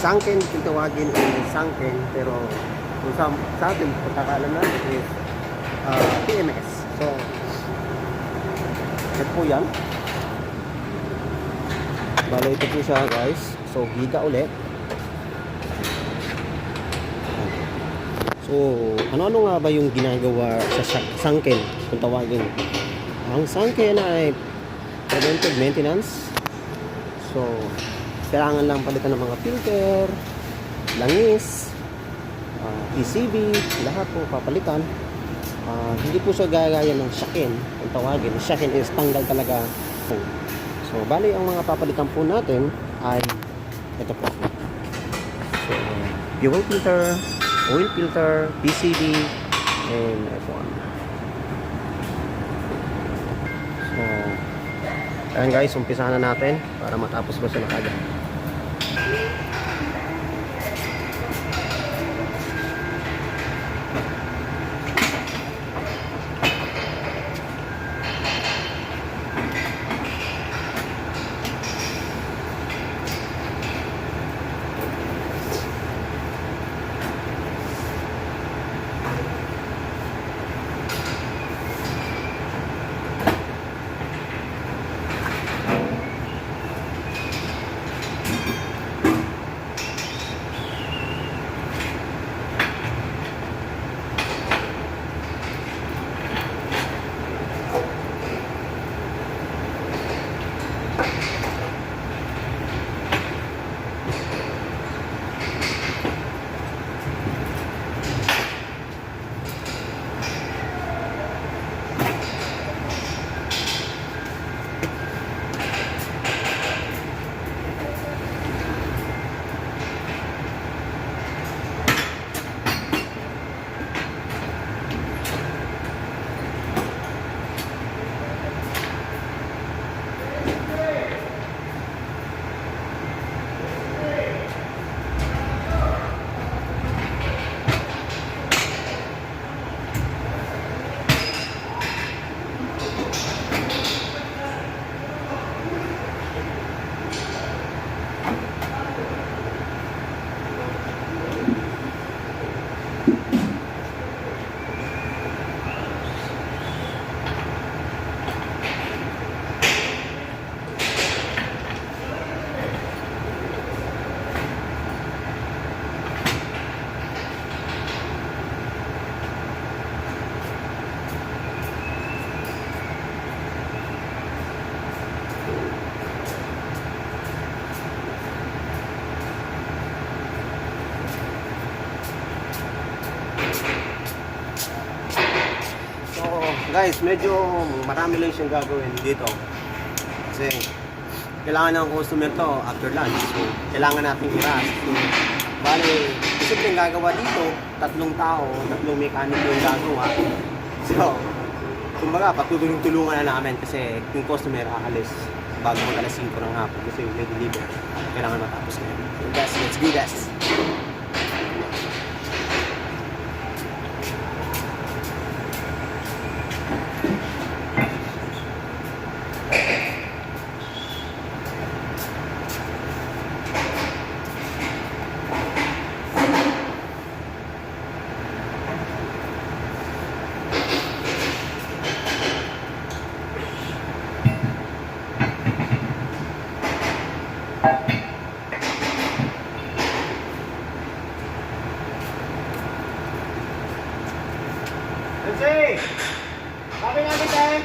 Sunken kung tawagin ay sunken, pero kung sa atin pagkakaalam natin is PMS. So ito po yan. Bale ito po siya guys. So giga ulit. So ano-ano nga ba yung ginagawa sa sunken kung tawagin? Ang sunken ay preventive maintenance. So kailangan lang palitan ng mga filter, langis, PCB, lahat po papalitan. Hindi po siya gagaya ng shakin kung tawagin. Shakin is tanggal talaga. So bali ang mga papalitan po natin ay ito po. So fuel filter, oil filter, PCB, and F1. So ayan guys, umpisahan na natin para matapos ba siya na kagad. Guys, medyo marami lang siyang gagawin dito kasi kailangan ng customer to after lunch. So, kailangan natin i-rush. So, bali, simpleng gagawa dito, 3 tao, 3 mekaniko yung gagawa. So, kumbaga, patutulong-tulungan na namin kasi yung customer aalis bago mag alas 5 ng hapon kasi may deliver. Kailangan matapos na yun. So guys, let's go guys! Sensei! Sabi namin tayo!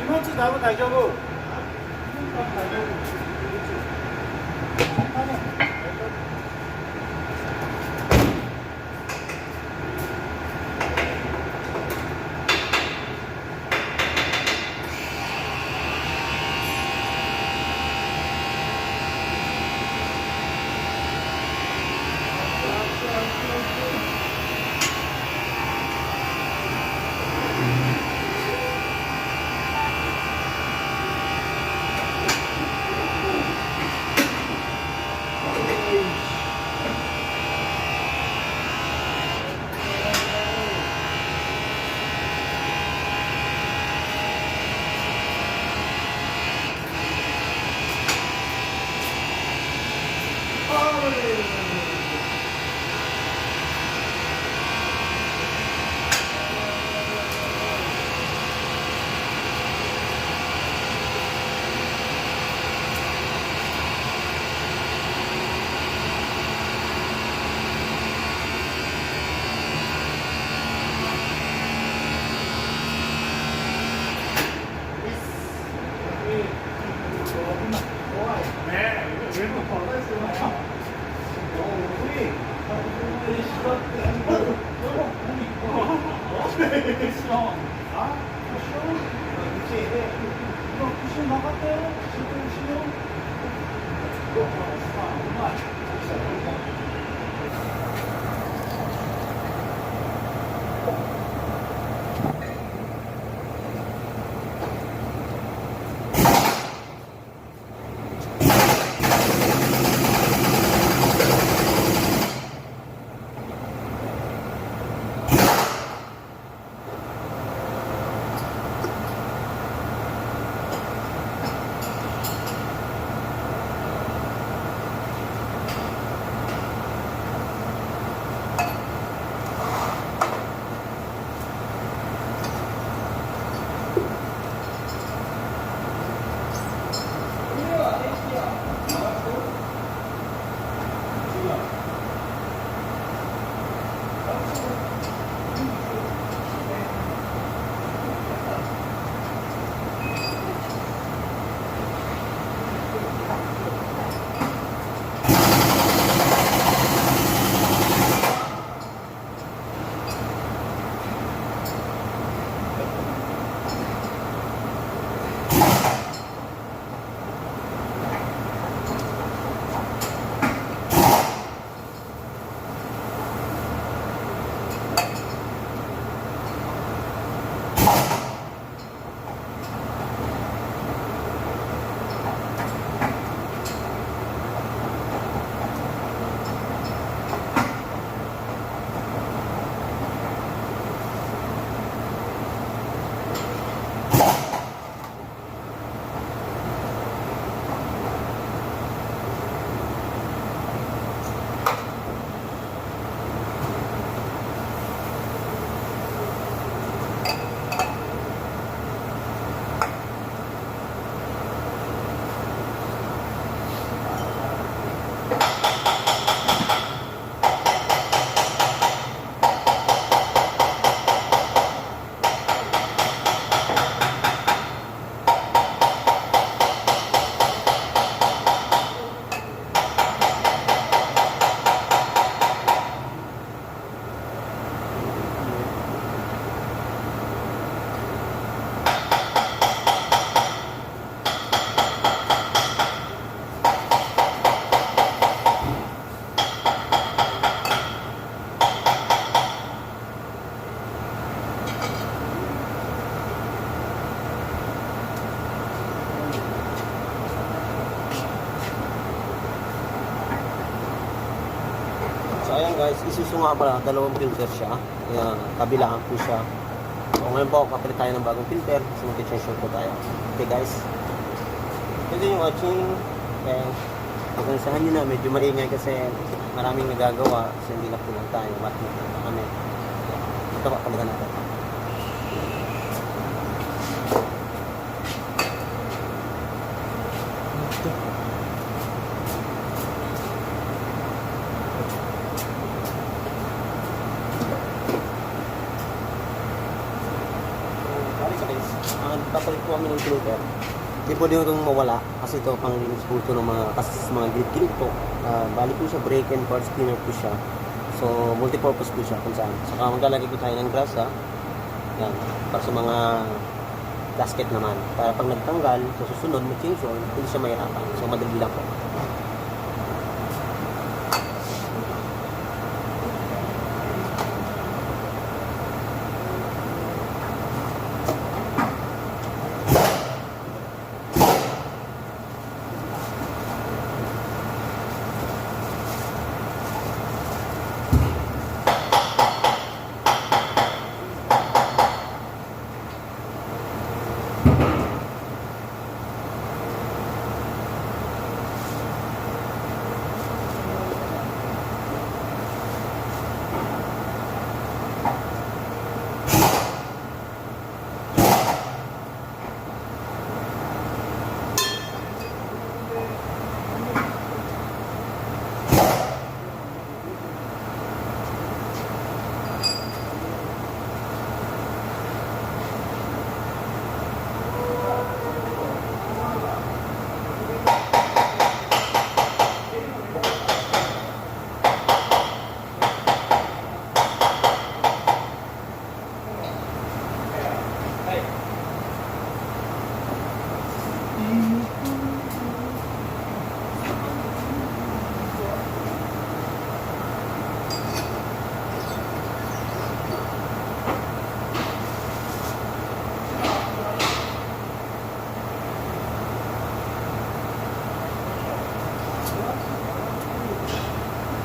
이모치 나무 다이저고 아, 쿠션? 이거 쿠션 나갔대요? 지금 쿠션? Ayan guys, isuso nga pala, dalawang filter siya. Ayan, kabilaan po siya. So ngayon po, kapalit tayo ng bagong filter. So mag-change po tayo. Okay guys. Thank you for watching. Okay. Pagkansahan nyo na, medyo maingay kasi maraming nagagawa. Kasi hindi na po lang tayo. Matmit na kami. Ito pa, palitan natin. Papalit po kami ng filter. Hindi po din itong mawala kasi ito pang linis po ito ng mga gilid-gilid po. Bali po siya, brake and parts cleaner po siya. So, multi-purpose po siya kung saan. Saka maglalagay po tayo ng grasa. Yan, para sa mga gasket naman. Para pag nagtanggal, sa susunod, mag-change oil, hindi siya mahirapan. So, madali lang po.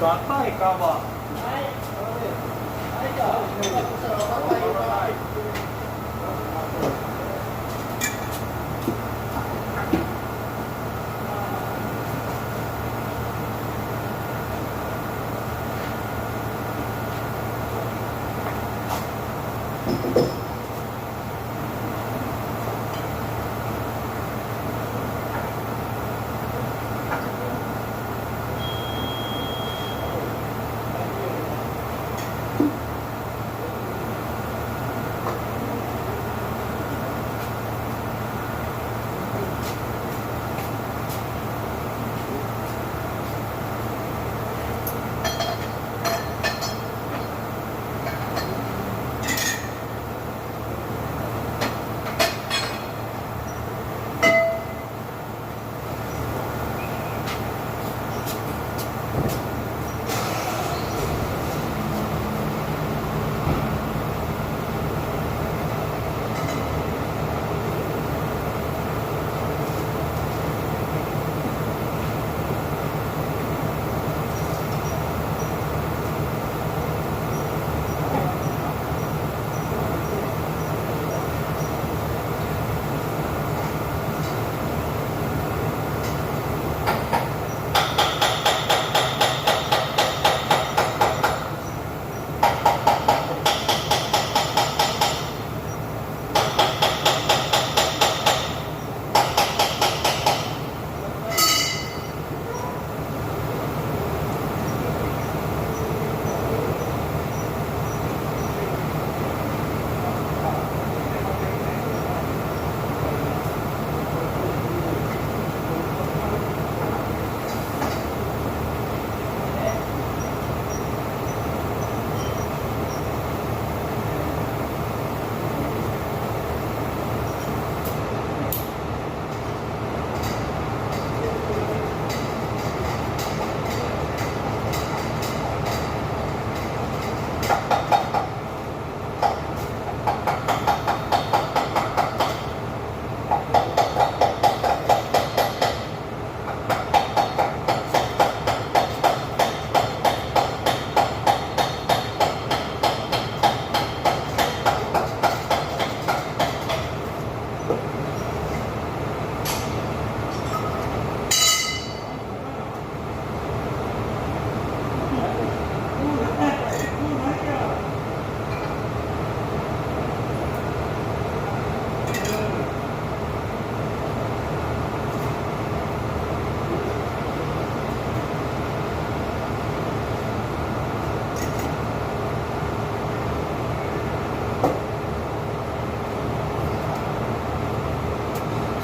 硬いカバー。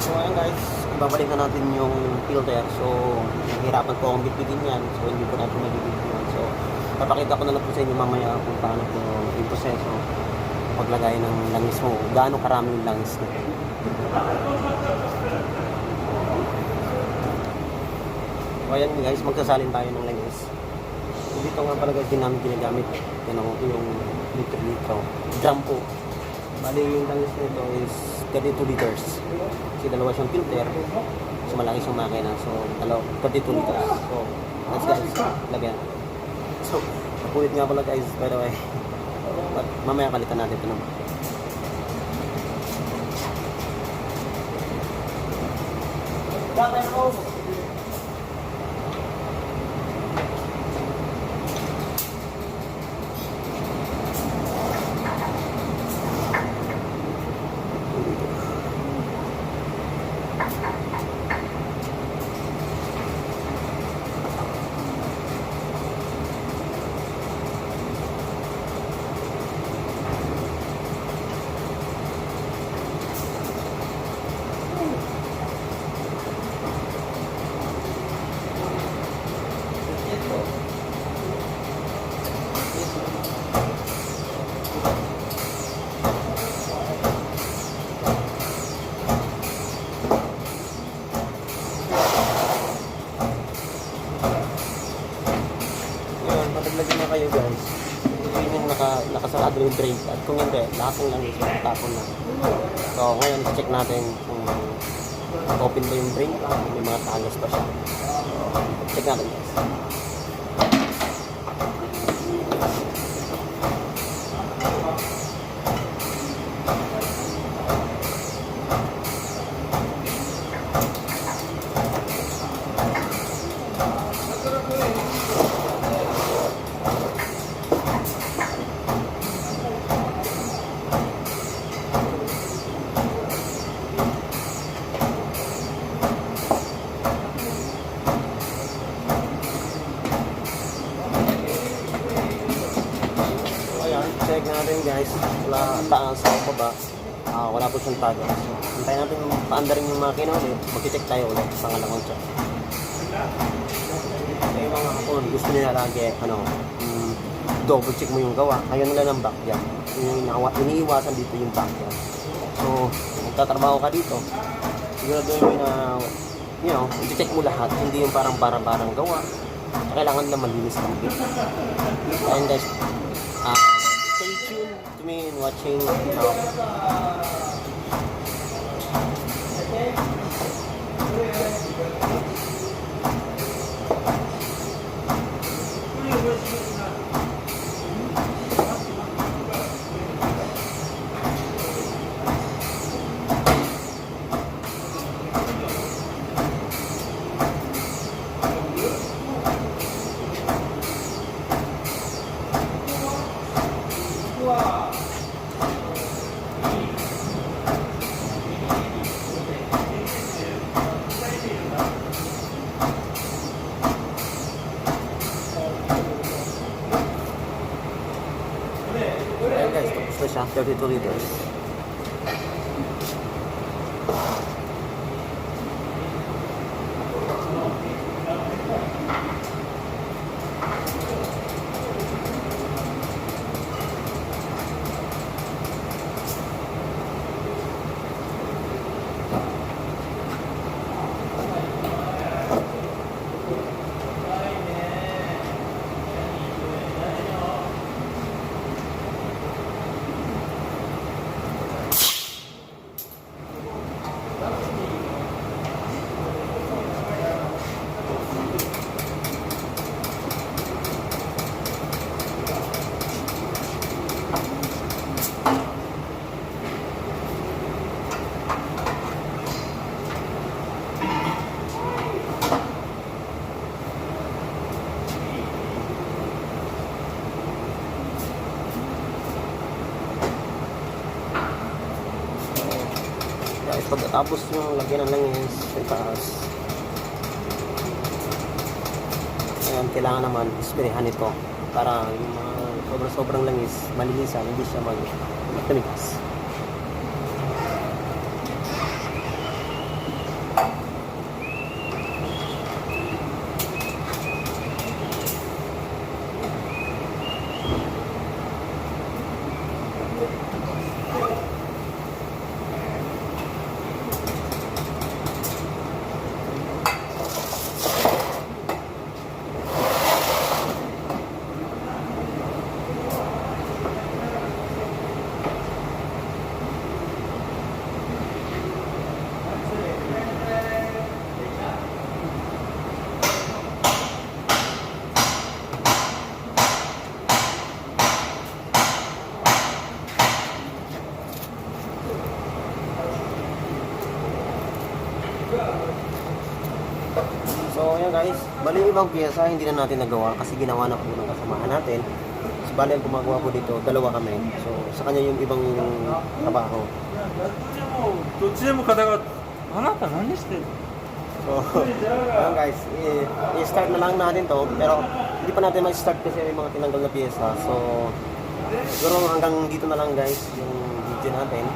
So ayan guys, ibabalik na natin yung filter. So nahihirapan po akong bitbitin yan. So hindi ko natin mabibigyan yan. So papakita ko na lang po sa inyo mamaya kung paano po yung proseso paglagay ng langis mo. Gaano karami yung langis mo. So ayan guys, magsasalin tayo ng langis. So dito nga pala guys, namin ginagamit. Yan ang yung litro. Drum po. Bali yung langis nito is 32 liters. Kasi dalawa siyang filter. So malaki siyang makina. So 32 liters. So let's guys, lagyan. So napulit nga pala guys, by the way. But mamaya kalitan natin ito naman. Lagyan na kayo guys. Yun yung nakasarado yung brake. At kung hindi, lahat ng langis tapon na. So ngayon check natin kung open ba yung brake. May mga talos pa siya. So check natin guys. sa baba, wala po siyang tago. So, hintayin natin paanda rin yung makina ulit. Mag-check tayo ulit sa pangalawang check. So, yung mga kapon, gusto nila lagi, double check mo yung gawa. Ayaw nila ng backyard. Iniiwasan dito yung backyard. So, magtatrabaho ka dito. Siguraduhin mo na, i-check mo lahat. Hindi yung parang barang-barang gawa. Kailangan na malinis lang dito. And guys, stay tuned to me in watching Ayan guys, tapos na siya, 32 liters. Guys, pagkatapos yung lagyan ng langis sa taas, ayan, kailangan naman isprehan ito para yung mga sobrang langis malinisan, hindi siya magtumigas. So ayan guys, bali yung ibang piyesa hindi na natin nagawa kasi ginawa na po ng kasamahan natin. So bali ang gumagawa po dito, dalawa kami. So sa kanya yung ibang trabaho. どっちでも肩があなた何してる So ayan guys, i-start na lang natin to. Pero hindi pa natin ma-start kasi may mga tinanggal na piyesa. So siguro hanggang dito na lang guys yung video natin.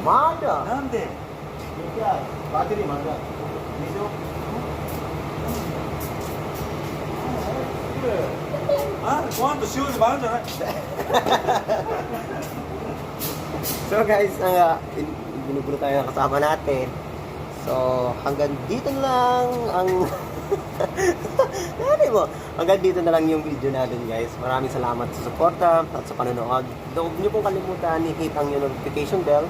Mada! なんで Battery mada. Video. ご飯と塩でもあるんじゃない So guys, ginugulo tayo ng kasama natin. So hanggang dito na lang ang ano mo? Hanggang dito na lang yung video natin guys. Maraming salamat sa suporta at sa panonood. Huwag niyo pong kalimutan i-hit ang yung notification bell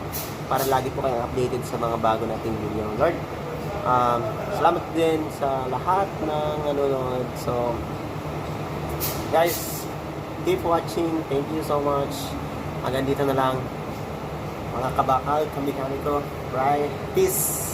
para lagi po kayong updated sa mga bago nating video. Lord, salamat din sa lahat ng nanonood. So guys, keep watching. Thank you so much. Hanggang dito na lang. Mga kabakal, kami ko. Bye. Peace.